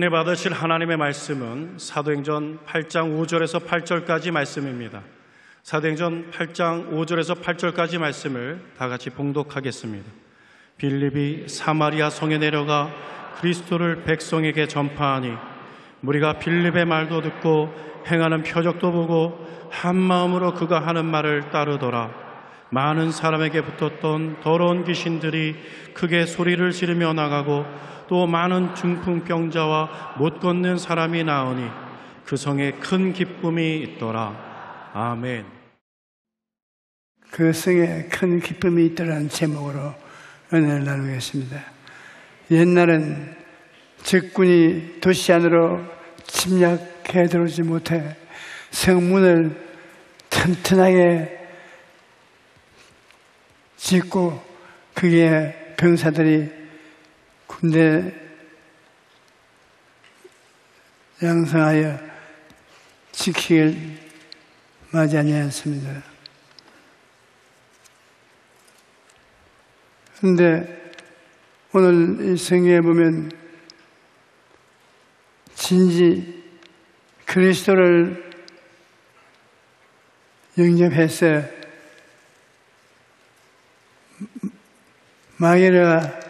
은혜 받으실 하나님의 말씀은 사도행전 8장 5절에서 8절까지 말씀입니다. 사도행전 8장 5절에서 8절까지 말씀을 다 같이 봉독하겠습니다. 빌립이 사마리아 성에 내려가 그리스도를 백성에게 전파하니 무리가 빌립의 말도 듣고 행하는 표적도 보고 한 마음으로 그가 하는 말을 따르더라. 많은 사람에게 붙었던 더러운 귀신들이 크게 소리를 지르며 나가고 또 많은 중풍병자와 못 걷는 사람이 나으니 그 성에 큰 기쁨이 있더라. 아멘. 그 성에 큰 기쁨이 있더라는 제목으로 은혜를 나누겠습니다. 옛날엔 적군이 도시 안으로 침략해 들어오지 못해 성문을 튼튼하게 짓고 그게 병사들이 군대 양성하여 지키길 맞이하지 않습니다. 그런데 오늘 이 성경에 보면 진지 그리스도를 영접해서 마귀가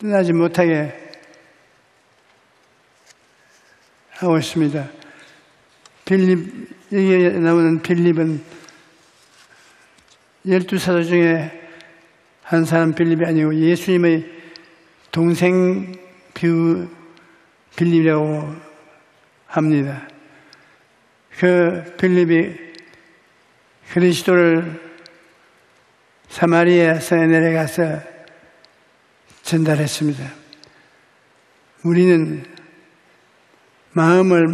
떠나지 못하게 하고 있습니다. 여기에 나오는 빌립은 12사도 중에 한 사람 빌립이 아니고 예수님의 동생 빌립이라고 합니다. 그 빌립이 그리스도를 사마리아 성에 내려가서 전달했습니다. 우리는 마음을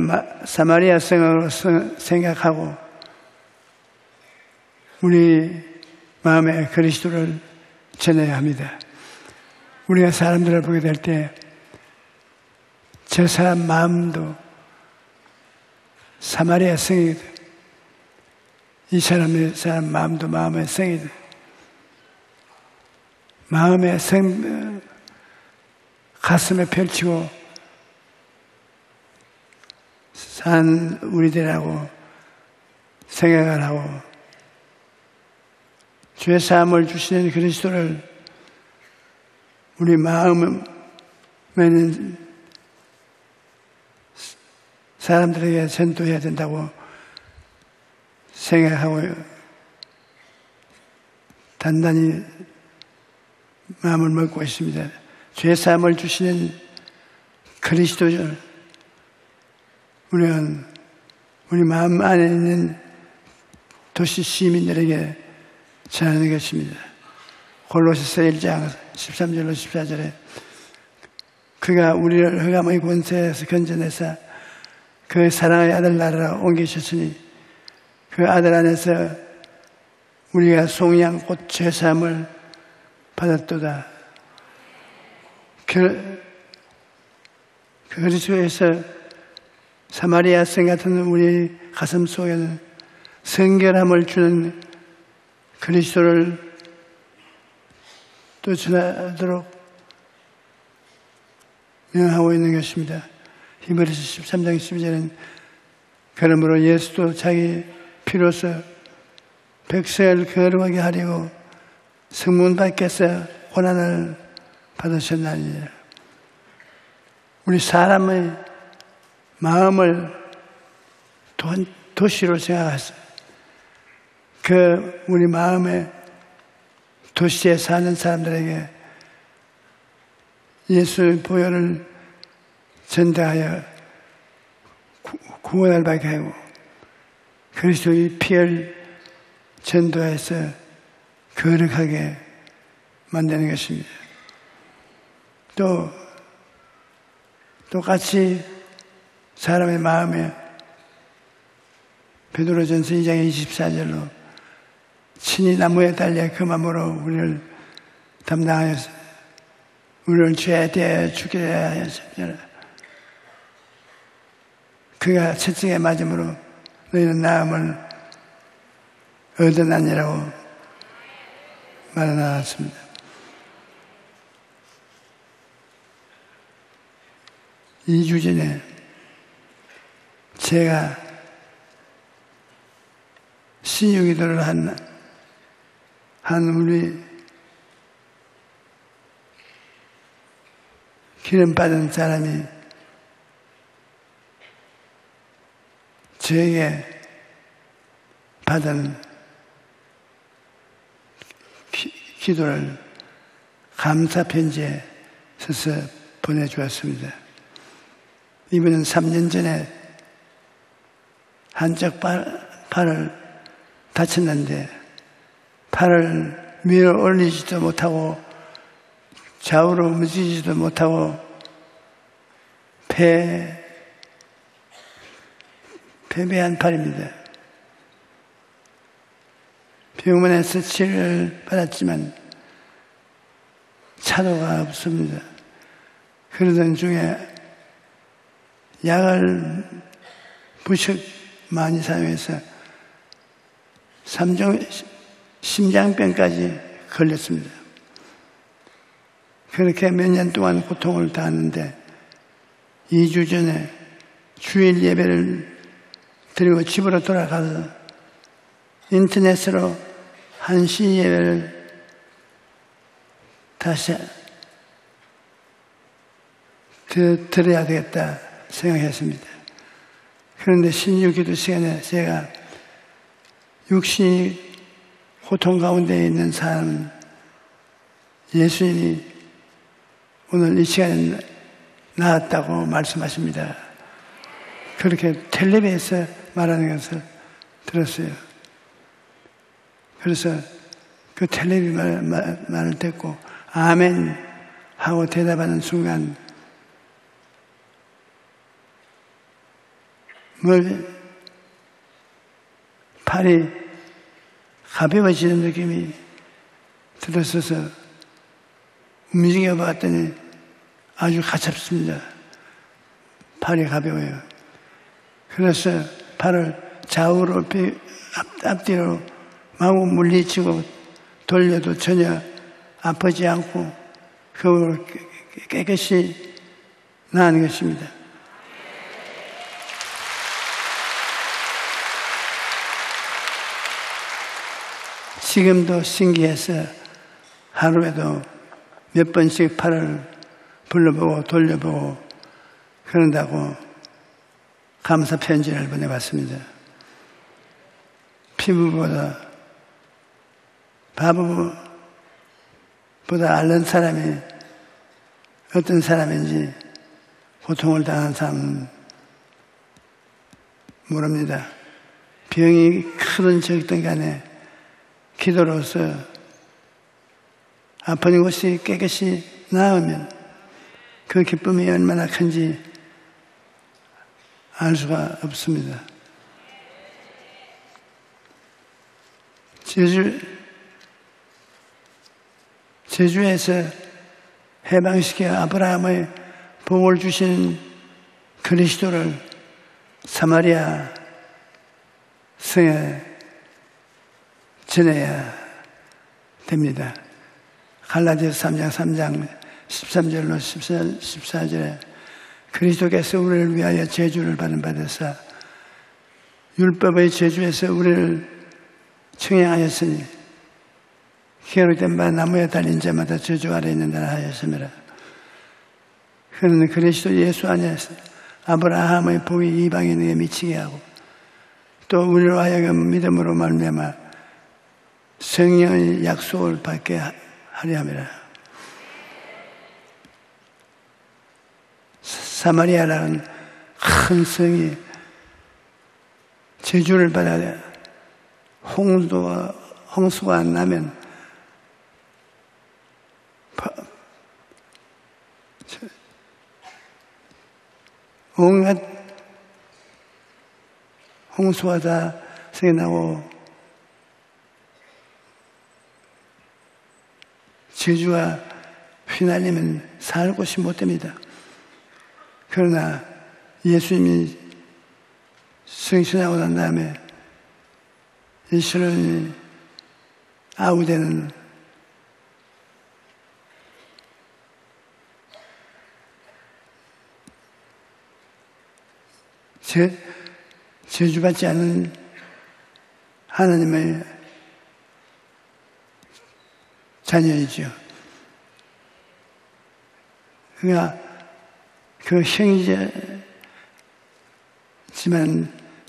사마리아 성으로 생각하고 우리 마음에 그리스도를 전해야 합니다. 우리가 사람들을 보게 될 때 저 사람 마음도 사마리아 성이거든. 이 사람 마음도 마음의 성이거든. 마음의 성, 가슴에 펼치고 산 우리들하고 생각을 하고 죄 사함을 주시는 그리스도를 우리 마음에는 사람들에게 전도해야 된다고 생각하고 단단히 마음을 먹고 있습니다. 죄 사함을 주시는 그리스도를 우리는 우리 마음 안에 있는 도시 시민들에게 전하는 것입니다. 골로새서 1장 13절로 14절에 그가 우리를 흑암의 권세에서 건져내사 그 사랑의 아들 나라로 옮기셨으니 그 아들 안에서 우리가 송양 곧 죄사함을 받았도다. 그리스도에서 사마리아 성 같은 우리 가슴 속에는 성결함을 주는 그리스도를 또 전하도록 명하고 있는 것입니다. 히브리서 13장 12절은 그러므로 예수도 자기 피로서 백성을 거룩하게 하려고 성문 밖에서 고난을 받으셨나니 우리 사람의 마음을 도시로 생각하세요. 그 우리 마음에 도시에 사는 사람들에게 예수의 보혈을 전달하여 구원을 받게 하고 그리스도의 피를 전도해서 거룩하게 만드는 것입니다. 또 똑같이 사람의 마음에 베드로전서 2장 24절로 친히 나무에 달려 그 마음으로 우리를 담당하여서 우리를 죄에 대해 죽게 하였습니다. 그가 채찍에 맞음으로 너희는 나음을 얻어나니라고 말해놨습니다. 2주 전에 제가 신유기도를 한 우리 기름 받은 사람이 저에게 받은 기도를 감사 편지에 써서 보내주었습니다. 이분은 3년 전에 한쪽 팔을 다쳤는데 팔을 위로 올리지도 못하고 좌우로 움직이지도 못하고 패배한 팔입니다. 병원에서 치료를 받았지만 차도가 없습니다. 그러던 중에 약을 무척 많이 사용해서 심장병까지 걸렸습니다. 그렇게 몇 년 동안 고통을 당했는데 2주 전에 주일 예배를 드리고 집으로 돌아가서 인터넷으로 한시 예배를 다시 들어야 되겠다 생각했습니다. 그런데 신유 기도 시간에 제가 육신이 고통 가운데 있는 사람은 예수님이 오늘 이 시간에 나았다고 말씀하십니다. 그렇게 텔레비에서 말하는 것을 들었어요. 그래서 그 텔레비 말을 듣고 아멘 하고 대답하는 순간 팔이 가벼워지는 느낌이 들었어서 움직여 봤더니 아주 가볍습니다. 팔이 가벼워요. 그래서 팔을 좌우로 앞뒤로 마구 물리치고 돌려도 전혀 아프지 않고 그걸 깨끗이 나은 것입니다. 지금도 신기해서 하루에도 몇 번씩 팔을 불러보고 돌려보고 그런다고 감사 편지를 보내봤습니다. 피부보다 바보보다 앓는 사람이 어떤 사람인지 고통을 당한 사람은 모릅니다. 병이 크든 적든 간에 기도로서 아픈 곳이 깨끗이 나으면 그 기쁨이 얼마나 큰지 알 수가 없습니다. 제주에서 해방시켜 아브라함의 복을 주신 그리스도를 사마리아 성에 전해야 됩니다. 갈라디아서 3장 13절로 14절에 그리스도께서 우리를 위하여 제주를 받으사 율법의 제주에서 우리를 청행하였으니 기록된 바 나무에 달린 자마다 저주 아래 있는다 하였음이라. 그는 그리스도 예수 안에서 아브라함의 복이 이방인에게 미치게 하고 또 우리로 하여금 믿음으로 말미암아 성령의 약속을 받게 하려 함이라. 사마리아라는 큰 성이 제주를 받아 홍수가 안 나면 온갖 홍수가 다 생겨나고 제주가 휘날리면 살 곳이 못 됩니다. 그러나 예수님이 승천하고 난 다음에 예수님이 아우되는 저주받지 않은 하나님의 자녀이죠. 그가 그 형제지만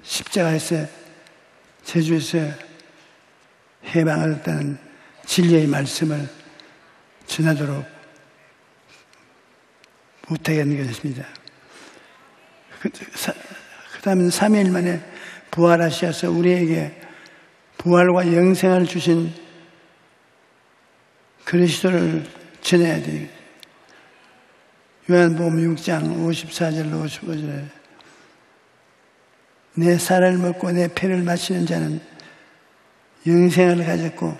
십자가에서 저주에서 해방을 얻었다는 진리의 말씀을 전하도록 부탁하는 것입니다. 그 다음에 3일 만에 부활하셔서 우리에게 부활과 영생을 주신 그리스도를 전해야 됩니다. 요한복음 6장 54절로 55절에 내 살을 먹고 내 피를 마시는 자는 영생을 가졌고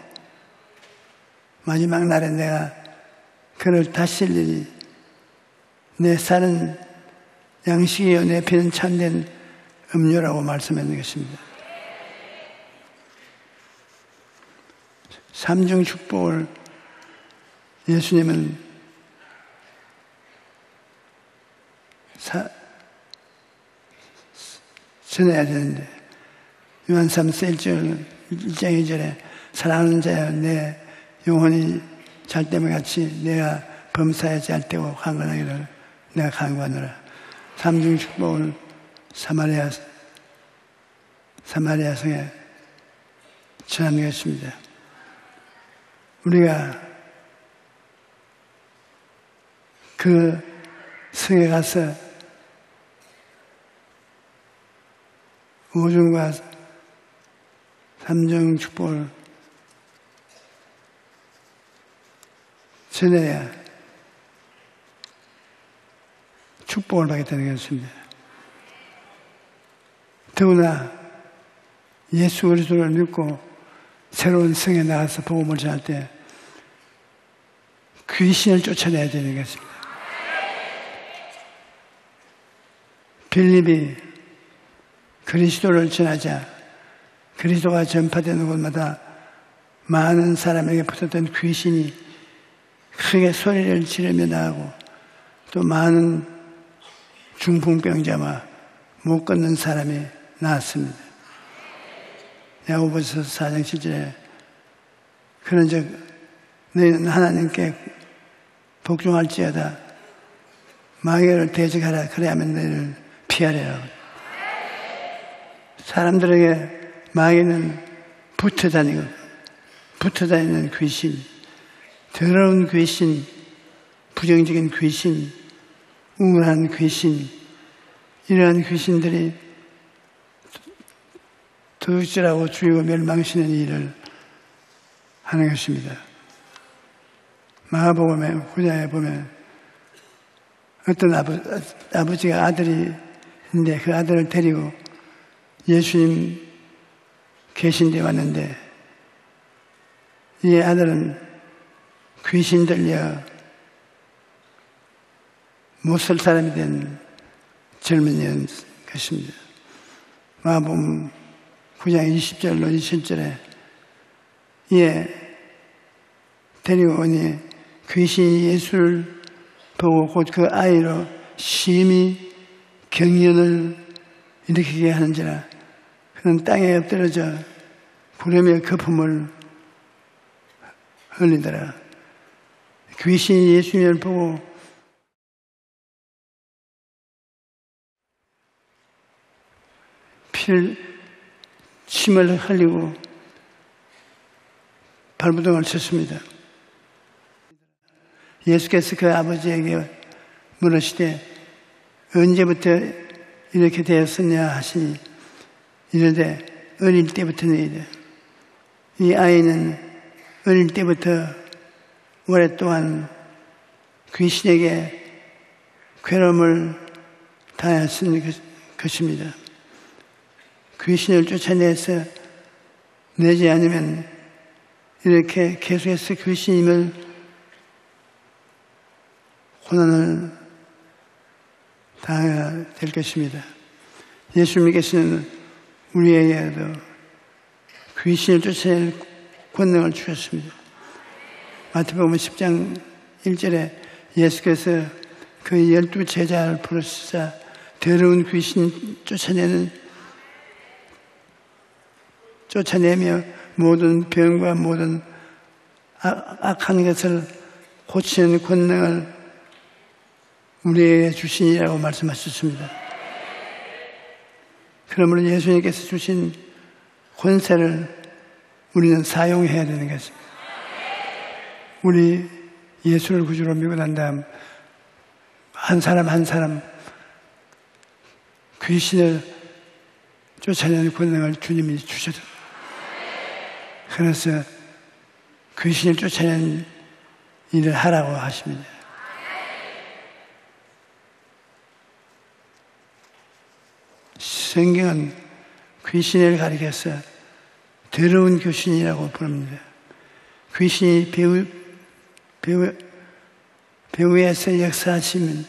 마지막 날에 내가 그를 다시 일리니 내 살은 양식이요 내 피는 참된 음료라고 말씀하는 것입니다. 삼중 축복을 예수님은 전해야 되는데 요한 3서 1장 2절에 사랑하는 자여 내 영혼이 잘 때면 같이 내가 범사에 잘 때고 강건하기를 내가 강구하노라. 삼중 축복을 사마리아 성에 전하는 것입니다. 우리가 그 성에 가서 오중과 삼중 축복을 전해야 축복을 받겠다는 것입니다. 더구나 예수 그리스도를 믿고 새로운 성에 나가서 복음을 전할 때 귀신을 쫓아내야 되는 것입니다. 빌립이 그리스도를 전하자 그리스도가 전파되는 곳마다 많은 사람에게 붙었던 귀신이 크게 소리를 지르며 나가고 또 많은 중풍병자와 못 걷는 사람이 나왔습니다. 야고보서 4장 7절에 그런즉 너희는 하나님께 복종할지어다 마귀를 대적하라 그래야만 너희를 피하리라. 사람들에게 마귀는 붙어다니는 귀신, 더러운 귀신, 부정적인 귀신, 우울한 귀신, 이러한 귀신들이 도둑질하고 죽이고 멸망시키는 일을 하는 것입니다. 마가복음의 후자에 보면 어떤 아버지가 아들이 있는데 그 아들을 데리고 예수님 계신 데 왔는데 이 아들은 귀신 들려 못 살 사람이 된 젊은이인 것입니다. 마가복음 9장 20절로 27절에 데리고 오니 귀신이 예수를 보고 곧 그 아이로 심히 경련을 일으키게 하는지라 그는 땅에 엎드러져 부르며 거품을 흘리더라. 귀신이 예수님을 보고 침을 흘리고 발부둥을 쳤습니다. 예수께서 그 아버지에게 물으시되 언제부터 이렇게 되었느냐 하시니 이르되 어릴 때부터니이다. 이 아이는 어릴 때부터 오랫동안 귀신에게 괴로움을 당했을 것입니다. 귀신을 쫓아내서 내지 않으면 이렇게 계속해서 귀신임을 고난을 당해야 될 것입니다. 예수님께서는 우리에게도 귀신을 쫓아낼 권능을 주셨습니다. 마태복음 10장 1절에 예수께서 그 12 제자를 부르시자 더러운 귀신 쫓아내며 모든 병과 모든 악한 것을 고치는 권능을 우리에게 주시니라고 말씀하셨습니다. 그러므로 예수님께서 주신 권세를 우리는 사용해야 되는 것입니다. 우리 예수를 구주로 믿고 난 다음 한 사람 한 사람 귀신을 쫓아내는 권능을 주님이 주셔서 그래서 귀신을 쫓아내는 일을 하라고 하십니다. 성경은 귀신을 가리켜서 더러운 귀신이라고 부릅니다. 귀신이 배후에서 역사하시면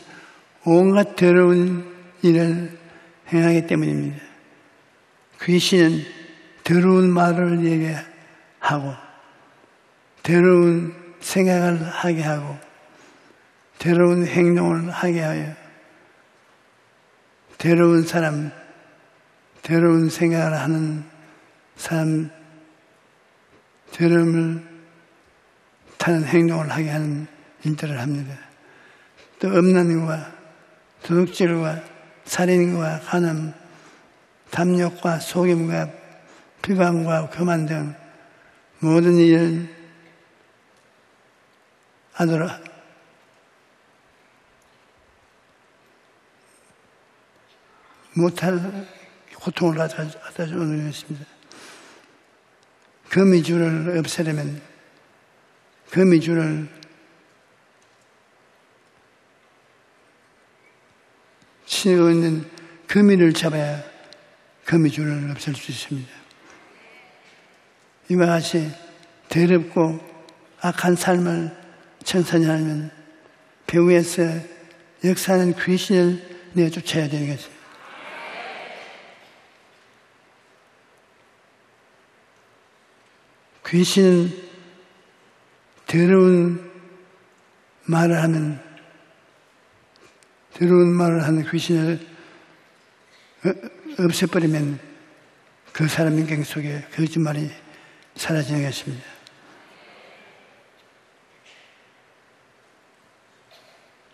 온갖 더러운 일을 행하기 때문입니다. 귀신은 더러운 말을 얘기하고 더러운 생각을 하게 하고 더러운 행동을 하게 하여 더러운 사람, 더러운 생각을 하는 사람, 더러움을 타는 행동을 하게 하는 일들을 합니다. 또 음란과 도둑질과 살인과 간음, 탐욕과 속임과 비방과 교만 등 모든 일을 하도록 못할 고통을 갖다 주는 것입니다. 거미줄을 없애려면 거미줄을 치고 있는 거미를 잡아야 거미줄을 없앨 수 있습니다. 이와 같이 더럽고 악한 삶을 청산히 하면 배후에서 역사하는 귀신을 내쫓아야 되는 것입니다. 귀신은 더러운 말을 하는 귀신을 없애버리면 그 사람 인격 속에 거짓말이 사라지는 것입니다.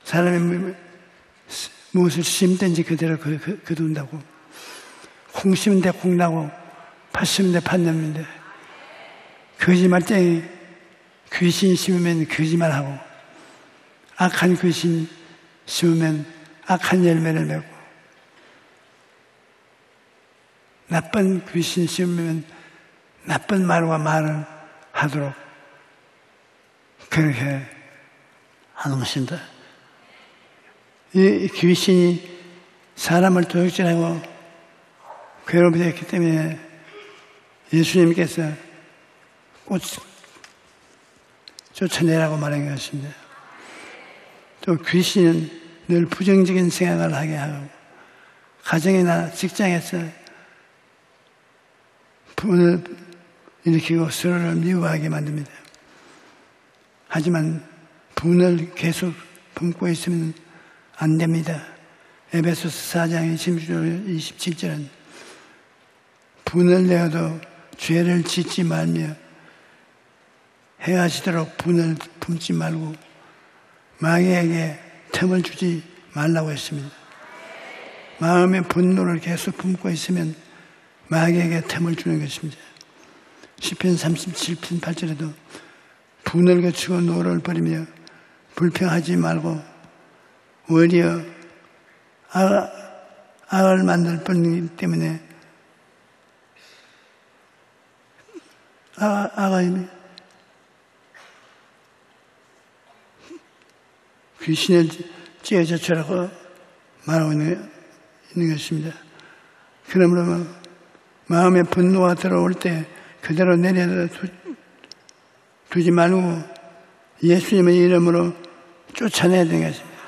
사람이 무엇을 심든지 그대로 거둔다고. 콩 심은 데 콩 나고 팥 심은 데 팥 납니다. 거짓말쟁이 귀신 심으면 거짓말하고 악한 귀신 심으면 악한 열매를 맺고 나쁜 귀신 심으면 나쁜 말과 말을 하도록 그렇게 하는 것입니다. 이 귀신이 사람을 도둑질하고 괴롭게 했기 때문에 예수님께서 쫓아내라고 말한 것입니다. 또 귀신은 늘 부정적인 생각을 하게 하고 가정이나 직장에서 분을 일으키고 서로를 미워하게 만듭니다. 하지만 분을 계속 품고 있으면 안 됩니다. 에베소서 4장 27절은 분을 내어도 죄를 짓지 말며 행하시도록 분을 품지 말고 마귀에게 틈을 주지 말라고 했습니다. 마음의 분노를 계속 품고 있으면 마귀에게 틈을 주는 것입니다. 시편 37편 8절에도 분을 거치고 노를 버리며 불평하지 말고 오히려 악을 만들 뿐이기 때문에 악을 귀신을 찌어져라고 말하고 있는 것입니다. 그러므로 마음에 분노가 들어올 때 그대로 내려다 두지 말고 예수님의 이름으로 쫓아내야 되는 것입니다.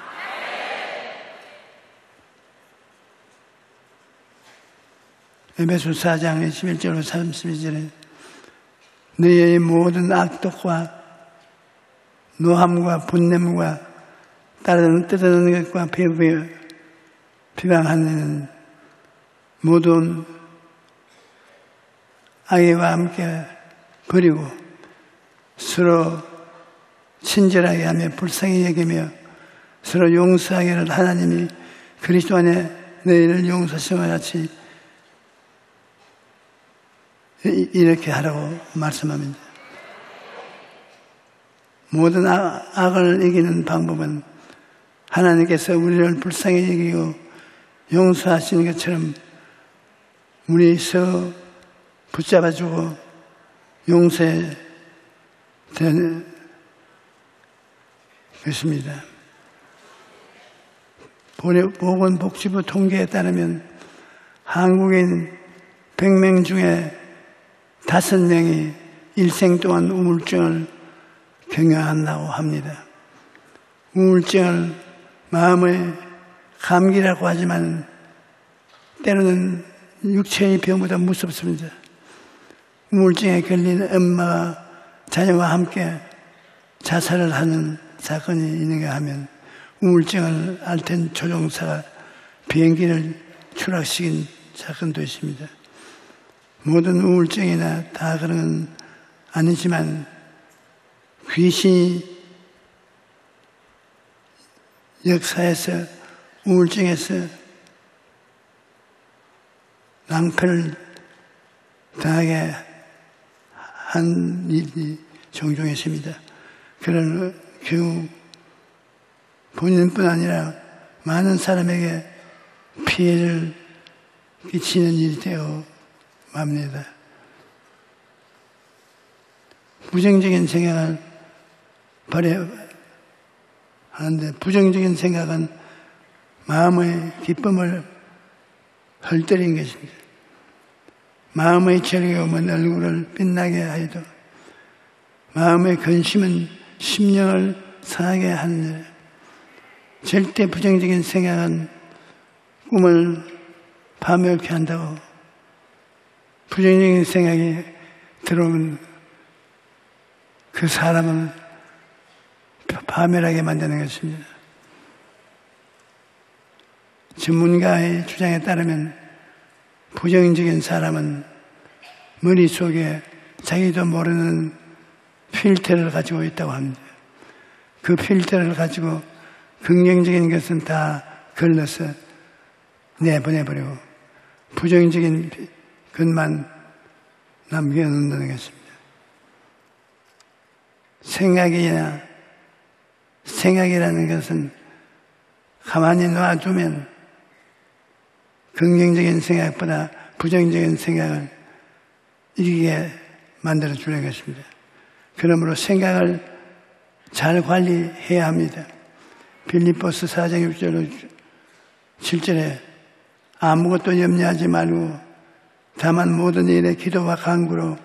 에베소 4장 21절로 32절에 너희의 모든 악독과 노함과 분냄과 따르는 뜯어내는 것과 비방하는 모든 악의와 함께 버리고 서로 친절하게 하며 불쌍히 여기며 서로 용서하기를 하나님이 그리스도 안에 너희를 용서하신 것 같이 이렇게 하라고 말씀합니다. 모든 악을 이기는 방법은 하나님께서 우리를 불쌍히 여기고 용서하시는 것처럼 우리 서로 붙잡아주고 용서해 되는 것입니다. 보건복지부 통계에 따르면 한국인 100명 중에 5명이 일생 동안 우울증을 경험한다고 합니다. 우울증을 마음의 감기라고 하지만 때로는 육체의 병보다 무섭습니다. 우울증에 걸린 엄마가 자녀와 함께 자살을 하는 사건이 있는가 하면 우울증을 앓던 조종사가 비행기를 추락시킨 사건도 있습니다. 모든 우울증이나 다 그런 건 아니지만 귀신이 역사에서 우울증에서 낭패를 당하게 한 일이 종종 있습니다. 그런 경우 본인뿐 아니라 많은 사람에게 피해를 끼치는 일이 되어 맙니다. 부정적인 생각을 하는데 부정적인 생각은 마음의 기쁨을 헐떡이는 것입니다. 마음의 즐거움은 얼굴을 빛나게 하여도 마음의 근심은 심령을 상하게 하느니라. 절대 부정적인 생각은 꿈을 파멸케 한다고. 부정적인 생각이 들어오면 그 사람을 파멸하게 만드는 것입니다. 전문가의 주장에 따르면 부정적인 사람은 머릿속에 자기도 모르는 필터를 가지고 있다고 합니다. 그 필터를 가지고 긍정적인 것은 다 걸러서 내보내버리고 부정적인 것만 남겨놓는다는 것입니다. 생각이라는 것은 가만히 놔두면 긍정적인 생각보다 부정적인 생각을 이기게 만들어주는 것입니다. 그러므로 생각을 잘 관리해야 합니다. 빌립보서 4장 6절 7절에 아무것도 염려하지 말고 다만 모든 일에 기도와 간구로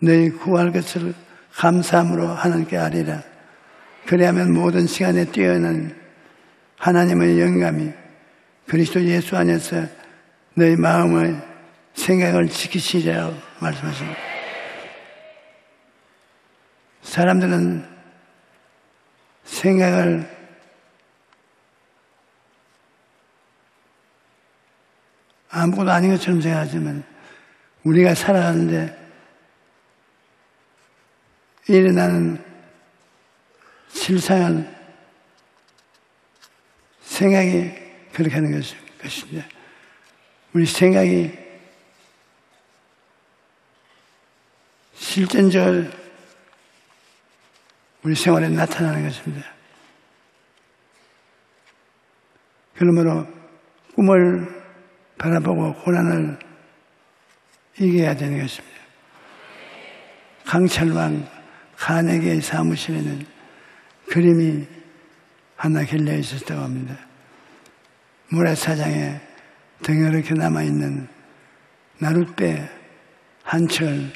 너희 구할 것을 감사함으로 하나님께 아뢰라. 그래야만 모든 시간에 뛰어난 하나님의 영감이 그리스도 예수 안에서 너희 마음의 생각을 지키시라고 말씀하십니다. 사람들은 생각을 아무것도 아닌 것처럼 생각하지만 우리가 살아가는데 일어나는 실상은 생각이 그렇게 하는 것입니다. 우리 생각이 실전적으로 우리 생활에 나타나는 것입니다. 그러므로 꿈을 바라보고 고난을 이겨야 되는 것입니다. 강철왕 카네기의 사무실에는 그림이 하나 길려 있었다고 합니다. 모래사장에 덩어렇게 남아있는 나룻배 한 철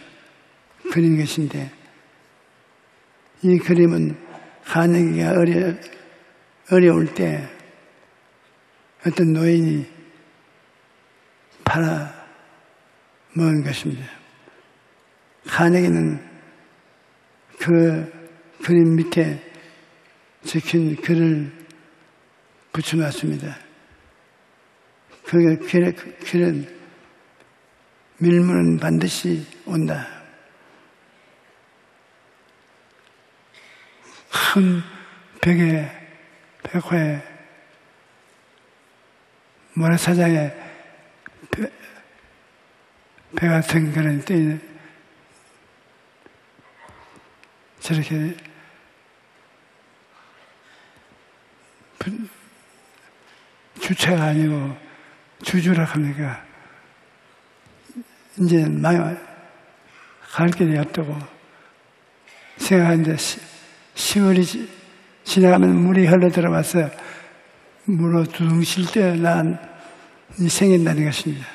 그린 것인데 이 그림은 카네기가 어려울 때 어떤 노인이 팔아먹은 것입니다. 카네기는 그 그림 밑에 적힌 글을 붙여놨습니다. 그 길은 밀물은 반드시 온다. 큰 백호에 모래사장에 배 같은 그런 때 저렇게 주체가 아니고 주주라 합니까? 이제 갈 길이 없다고 생각하는데 10월이 지나가면 물이 흘러 들어와서 물로 두둥실 때 생긴다는 것입니다.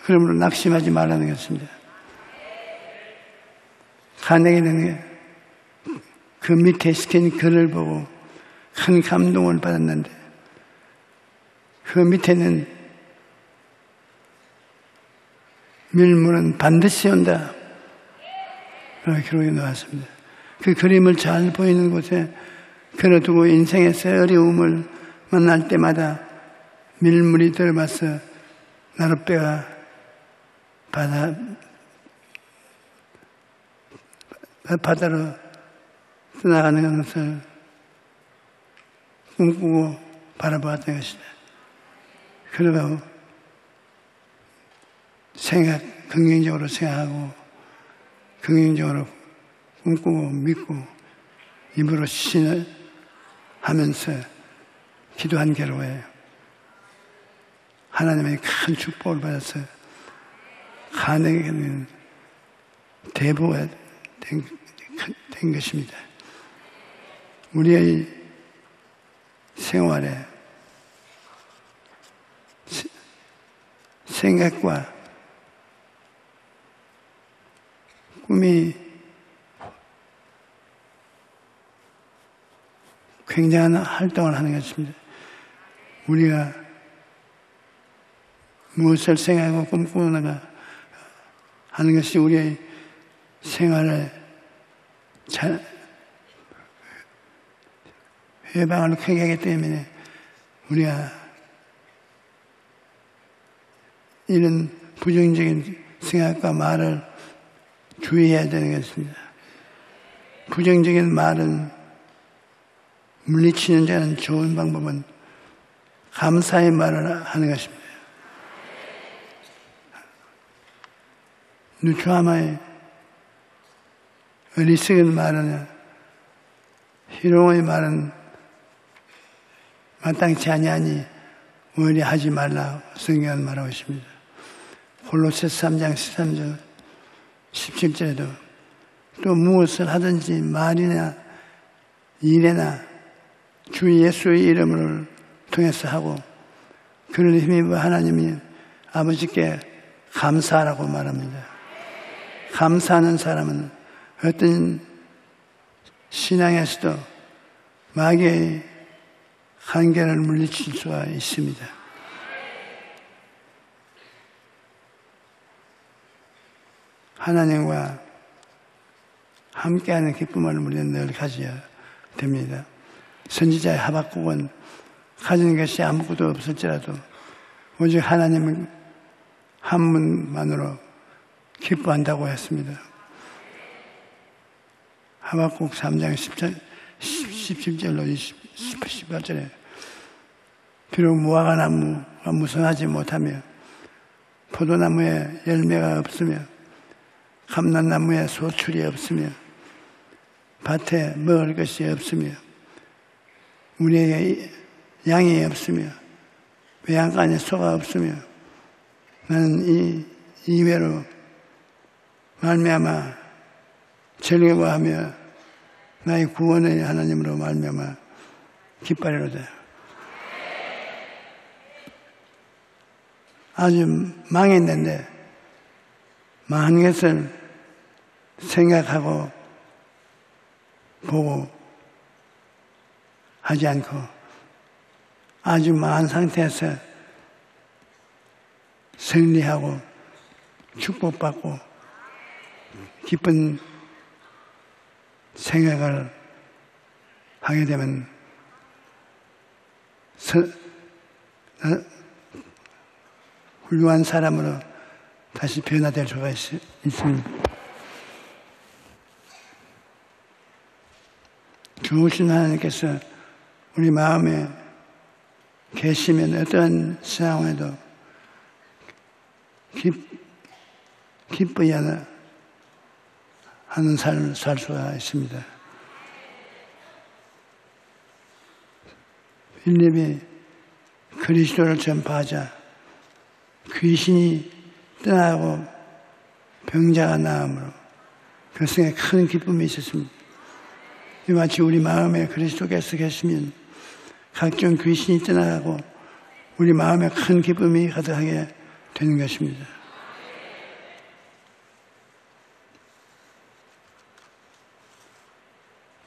그러므로 낙심하지 말라는 것입니다. 가네게는 그 밑에 시킨 글을 보고 큰 감동을 받았는데 그 밑에는 밀물은 반드시 온다. 그런 기록이 나왔습니다. 그 그림을 잘 보이는 곳에 걸어두고 인생에서 어려움을 만날 때마다 밀물이 들어와서 나룻배가 바다로 떠나가는 것을 꿈꾸고 바라보았던 것이다. 그리고 긍정적으로 생각하고 긍정적으로 꿈꾸고 믿고 입으로 신을 하면서 기도한 결과에 하나님의 큰 축복을 받아서 가네게는 대부가 된 것입니다. 우리의 생활에 생각과 꿈이 굉장한 활동을 하는 것입니다. 우리가 무엇을 생각하고 꿈꾸는가 하는 것이 우리의 생활을 회방을 크게 하기 때문에 우리가 이런 부정적인 생각과 말을 주의해야 되는 것입니다. 부정적인 말은 물리치는 자는 좋은 방법은 감사의 말을 하는 것입니다. 누추함의 어리석은 말은 희롱의 말은 마땅치 아니하니 오히려 하지 말라 성경은 말하고 있습니다. 골로새서 3장 13절 17절에도 또 무엇을 하든지 말이나 일에나 주 예수의 이름을 통해서 하고 그를 힘입어 하나님이 아버지께 감사하라고 말합니다. 감사하는 사람은 어떤 신앙에서도 마귀의 한계를 물리칠 수가 있습니다. 하나님과 함께하는 기쁨을 우리는 늘 가져야 됩니다. 선지자의 하박국은 가진 것이 아무것도 없을지라도 오직 하나님은 한 분만으로 기뻐한다고 했습니다. 하박국 3장 17절로 18절에 비록 무화과 나무가 무성하지 못하며 포도나무에 열매가 없으며 감람나무에 소출이 없으며 밭에 먹을 것이 없으며 우리에게 양이 없으며 외양간에 소가 없으며 나는 이 이외로 말미암아 즐거워하며 나의 구원의 하나님으로 말미암아 기뻐하리로다. 아주 망했는데 망한 것을 생각하고 보고 하지 않고 아주 망한 상태에서 승리하고 축복받고 기쁜 생각을 하게 되면 훌륭한 사람으로 다시 변화될 수가 있습니다. 좋으신 하나님께서 우리 마음에 계시면 어떠한 상황에도 기뻐야 하는 삶을 살 수가 있습니다. 빌립이 그리스도를 전파하자 귀신이 떠나고 병자가 나음으로 그것에 큰 기쁨이 있었습니다. 마치 우리 마음에 그리스도께서 계시면 각종 귀신이 떠나가고 우리 마음에 큰 기쁨이 가득하게 되는 것입니다.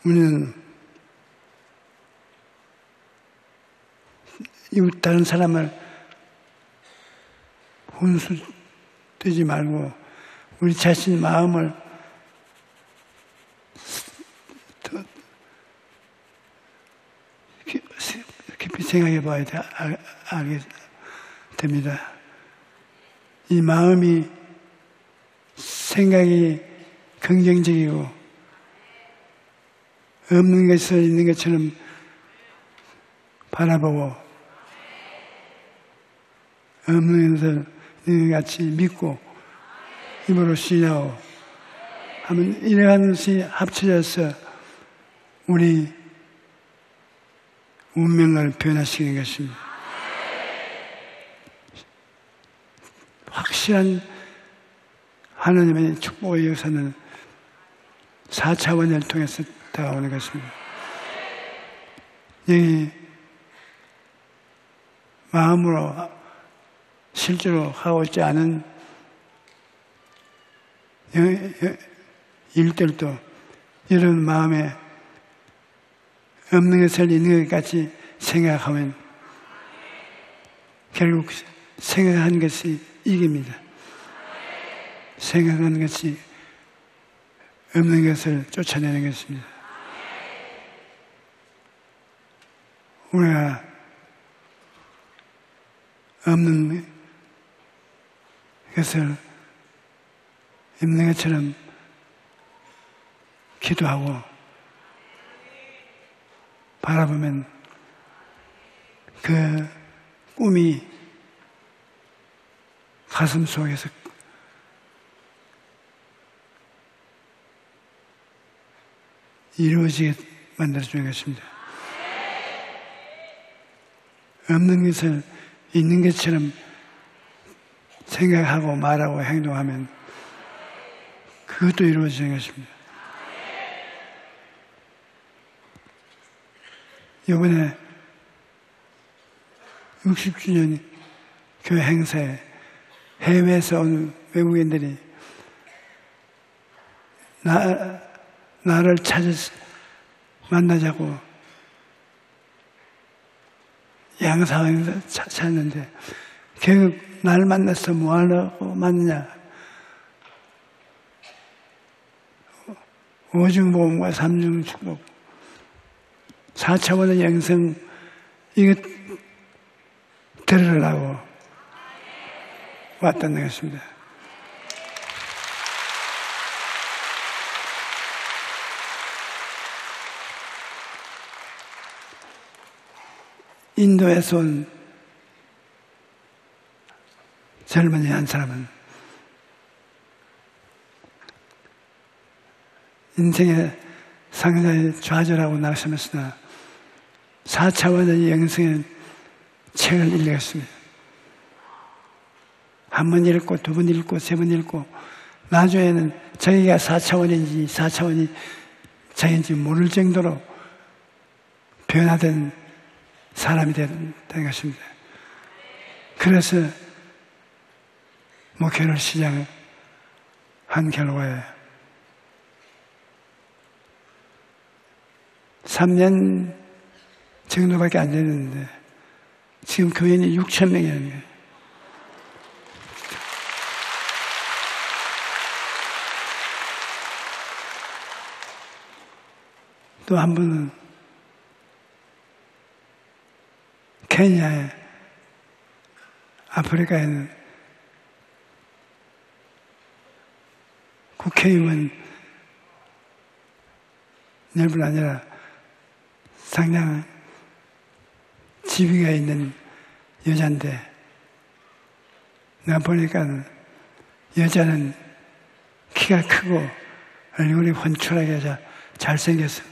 우리는 다른 사람을 혼수되지 말고 우리 자신 마음을 깊이 생각해 봐야 알게 됩니다. 이 마음이 생각이 긍정적이고 없는 것을 있는 것처럼 바라보고 없는 것을 있는 것 같이 믿고 힘으로 신하고 하면 이러한 것이 합쳐져서 우리 운명을 변화시키는 것입니다. 확실한 하나님의 축복의 역사는 4차원을 통해서 다가오는 것입니다. 여기 마음으로 실제로 하고 있지 않은 일들도 이런 마음에 없는 것을 있는 것 같이 생각하면 결국 생각한 것이 이깁니다. 생각하는 것이 없는 것을 쫓아내는 것입니다. 우리가 없는 것을 있는 것처럼 기도하고 바라보면 그 꿈이 가슴 속에서 이루어지게 만들어주는 것입니다. 없는 것을 있는 것처럼 생각하고 말하고 행동하면 그것도 이루어지는 것입니다. 이번에 60주년 교회 행사에 해외에서 온 외국인들이 나를 만나자고 양상에서 찾았는데 결국 날 만나서 뭐 하려고 만나냐? 오중보험과 삼중축복 4차원의 영성 이것 들으려고 왔다는 것입니다. 인도에서 온 젊은이 한 사람은 인생의 상당히 좌절하고 나서면서 4차원의 영성의 책을 읽었습니다. 한 번 읽고 두 번 읽고 세 번 읽고 나중에는 자기가 4차원인지 4차원이 자기인지 모를 정도로 변화된 사람이 된 것입니다. 그래서 목회를 시작한 결과에 3년 정도밖에 안 됐는데 지금 교인이 6,000명이랍니다. 또 한 분은 케냐에 아프리카에는 국회의원 열뿐 아니라 상당 지위가 있는 여잔데, 내가 보니까 여자는 키가 크고 얼굴이 훤칠하게 잘생겼어.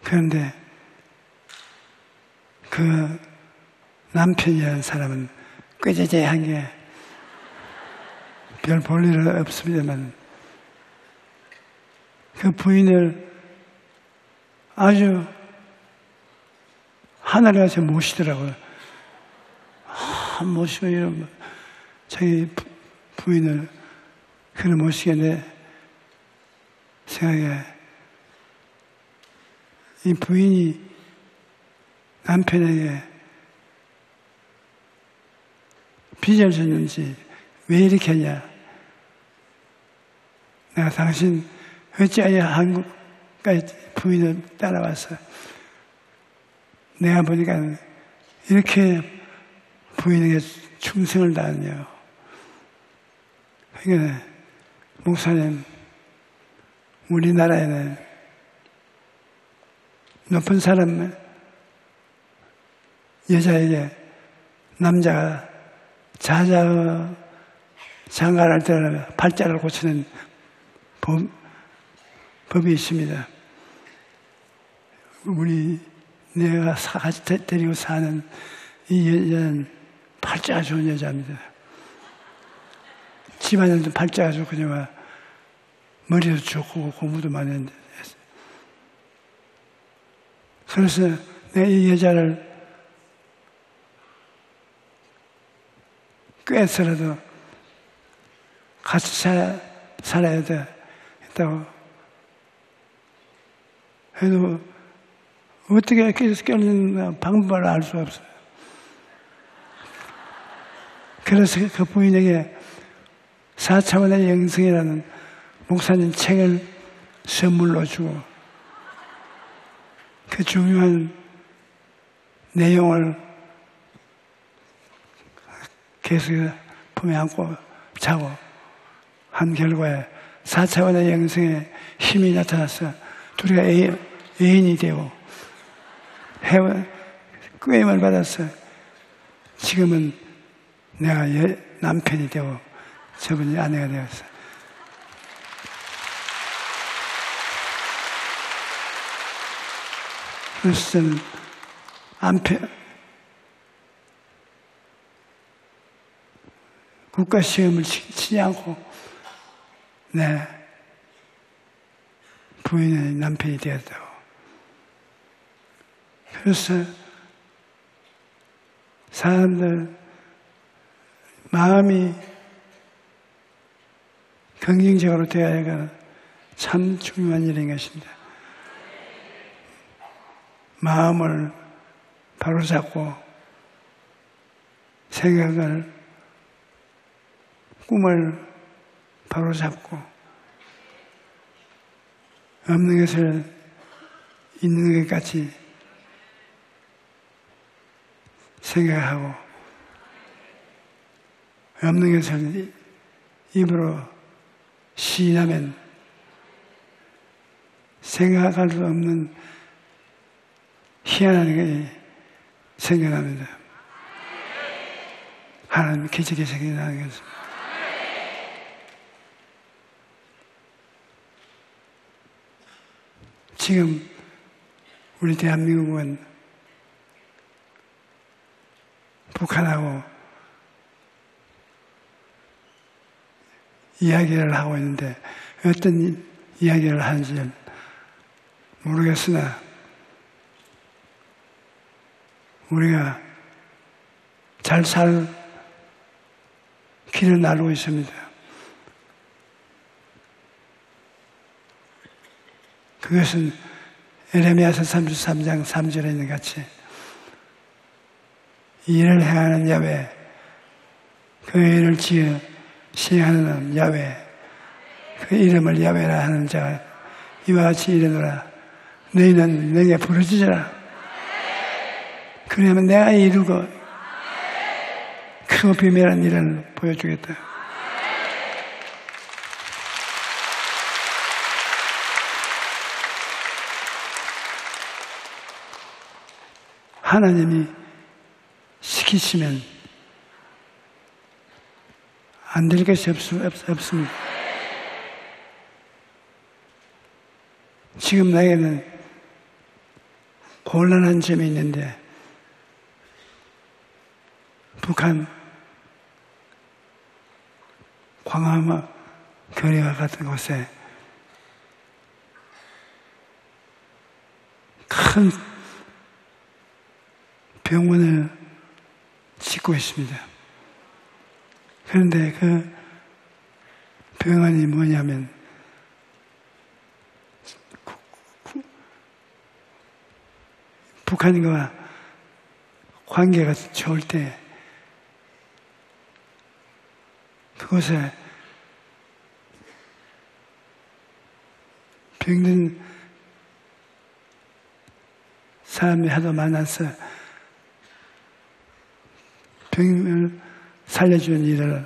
그런데 그 남편이라는 사람은 꾀재재한 게 별 볼 일은 없습니다만 그 부인을 아주 하늘에서 모시더라고요. 모시고 이런 자기 부인을 그를 모시게 내 생각에 이 부인이 남편에게 빚을 졌는지 왜 이렇게 하냐. 내가 당신 어찌하여 한국까지 부인을 따라와서 내가 보니까 이렇게 부인에게 충성을 다하냐. 그러니까 목사님, 우리나라에는 높은 사람 여자에게 남자가 장가할 때는 팔자를 고치는 법이 있습니다. 내가 같이 데리고 사는 이 여자는 팔자가 좋은 여자입니다. 집안에도 팔자가 좋고, 머리도 좋고, 공부도 많이 했는데. 그래서 내가 이 여자를 꿰서라도 같이 살아야 되겠다고 해도 어떻게 껴는 방법을 알 수 없어요. 그래서 그 부인에게 4차원의 영성이라는 목사님 책을 선물로 주고 그 중요한 내용을 계속 품에 안고 자고 한 결과에 4차원의 영성에 힘이 나타나서 둘이가 애인이 되고 꾀임을 받아서 지금은 내가 남편이 되고 저분이 아내가 되었어. 그래서 저는 국가시험을 치지 않고 내 부인의 남편이 되었다고. 그래서 사람들 마음이 긍정적으로 되어야 참 중요한 일인 것입니다. 마음을 바로잡고 생각을, 꿈을 바로잡고 없는 것을 있는 것 같이 생각하고 없는 것을 입으로 시인하면 생각할 수 없는 희한한 것이 생겨납니다. 하나님 기적이 생겨나는 것입니다. 지금 우리 대한민국은 북한하고 이야기를 하고 있는데 어떤 이야기를 하는지 모르겠으나 우리가 잘 살 길을 나르고 있습니다. 그것은 에레미야서 33장 3절에 있는 같이 일을 행하는 야훼, 그 일을 지어 시행하는 야훼, 그 이름을 야훼라 하는 자가 이와 같이 이르노라. 너희는 내게 부르짖으라. 그러면 내가 이루고 크고 비밀한 일을 보여주겠다. 하나님이 시키시면 안 될 것이 없습니다. 지금 나에게는 곤란한 점이 있는데 북한 광화문 거리와 같은 곳에 큰 병원을 짓고 있습니다. 그런데 그 병원이 뭐냐면 북한과 관계가 좋을 때 그곳에 병든 사람이 하도 많아서 병을 살려주는 일을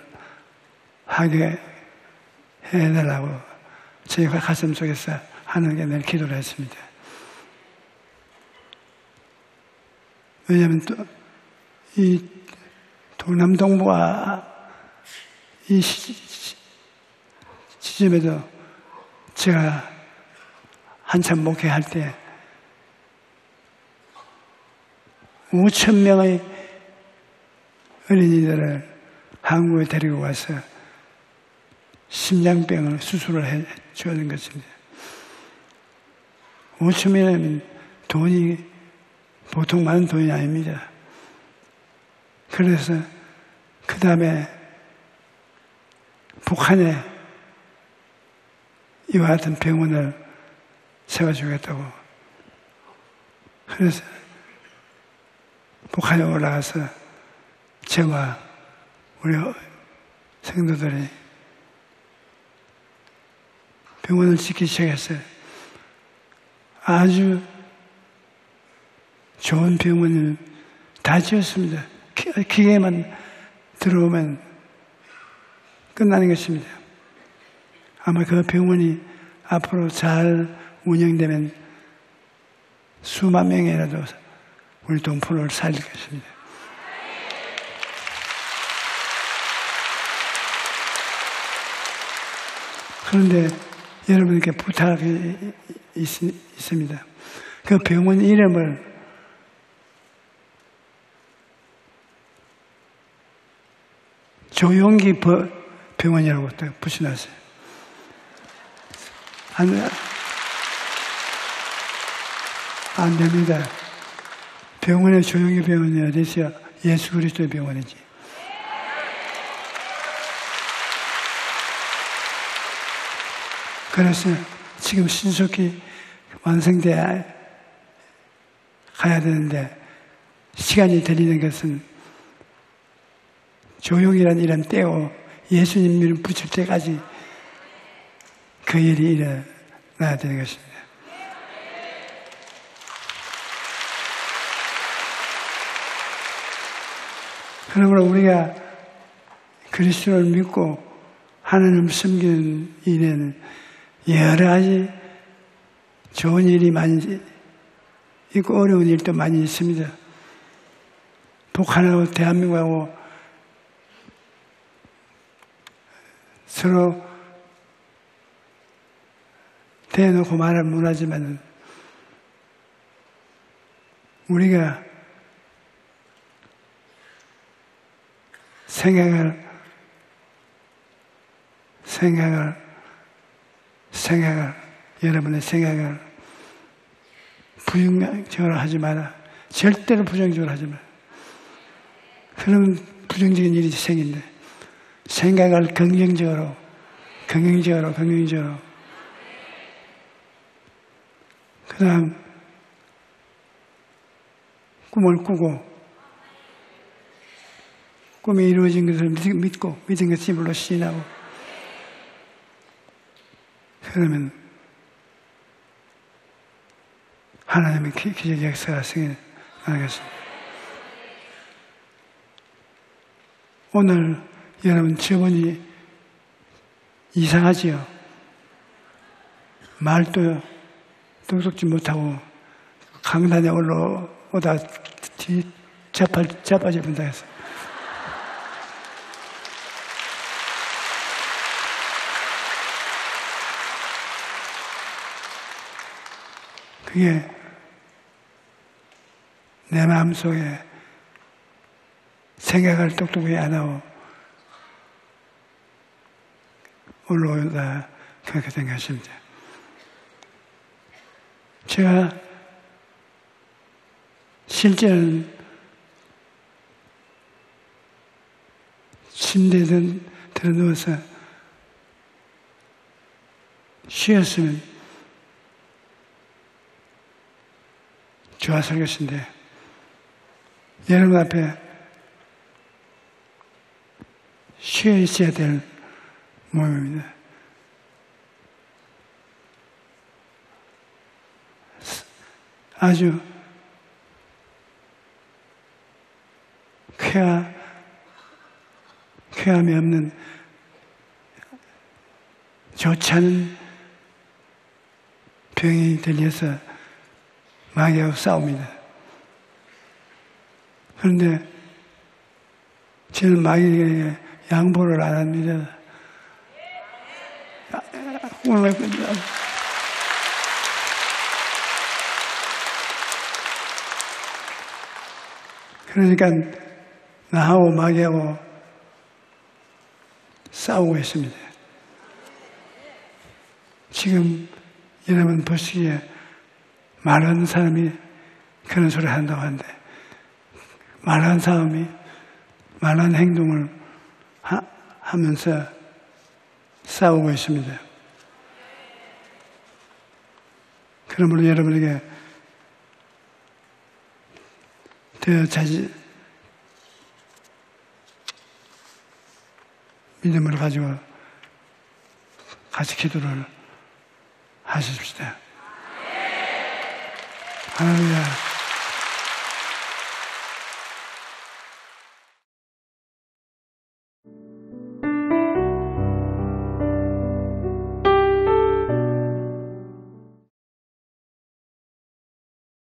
하게 해달라고 저희가 가슴 속에서 하나님께 늘 기도를 했습니다. 왜냐하면 또 이 동남동부와 이 지점에도 제가 한참 목회할 때 5,000명의 어린이들을 한국에 데리고 와서 심장병을 수술을 해 주는 것입니다. 5,000명이면 돈이 보통 많은 돈이 아닙니다. 그래서 그 다음에 북한에 이와 같은 병원을 세워주겠다고. 그래서 북한에 올라가서 저와 우리 성도들이 병원을 짓기 시작했어요. 아주 좋은 병원을 다 지었습니다. 기계만 들어오면 끝나는 것입니다. 아마 그 병원이 앞으로 잘 운영되면 수만 명이라도 우리 동포를 살릴 것입니다. 그런데 여러분께 부탁이 있습니다. 그 병원 이름을 조용기 병원이라고 또 붙여놨어요. 안 됩니다. 병원에 조용기 병원이 어디 있어요? 예수 그리스도의 병원이지. 그래서 지금 신속히 완성돼야 가야 되는데 시간이 들리는 것은 조용이라는 이름 떼고 예수님 이름 붙일 때까지 그 일이 일어나야 되는 것입니다. 그러므로 우리가 그리스도를 믿고 하나님을 섬기는 일에는 여러 가지 좋은 일이 많이 있고 어려운 일도 많이 있습니다. 북한하고 대한민국하고 서로 대놓고 말을 못하지만 우리가 여러분의 생각을 부정적으로 하지 마라. 절대로 부정적으로 하지 마라. 그러면 부정적인 일이 생긴다. 생각을 긍정적으로 그 다음 꿈을 꾸고 꿈이 이루어진 것을 믿고 믿은 것을 입으로 시인하고 그러면 하나님의 기적 역사가 생겨나겠습니다. 오늘 여러분 저번이 이상하지요. 말도 똑똑지 못하고 강단에 올라오다 자빠져 본다 해서. 그게 내 마음속에 생각을 똑똑히 안 하고 올라온다, 그렇게 생각하십니다. 제가 실제는 침대에 들어 누워서 쉬었으면 좋았을 것인데, 여러분 앞에 쉬어 있어야 될 모임입니다. 아주 쾌함이 없는, 좋지 않은 병이 들려서 마귀하고 싸웁니다. 그런데 저는 마귀에게 양보를 안 합니다. 오늘 그러니까 나하고 마귀하고 싸우고 있습니다. 지금 여러분 보시기에 말하는 사람이 그런 소리를 한다고 하는데, 말하는 사람이 말하는 행동을 하면서 싸우고 있습니다. 그러므로 여러분에게 더 믿음을 가지고 같이 기도를 하십시다. 할렐루야.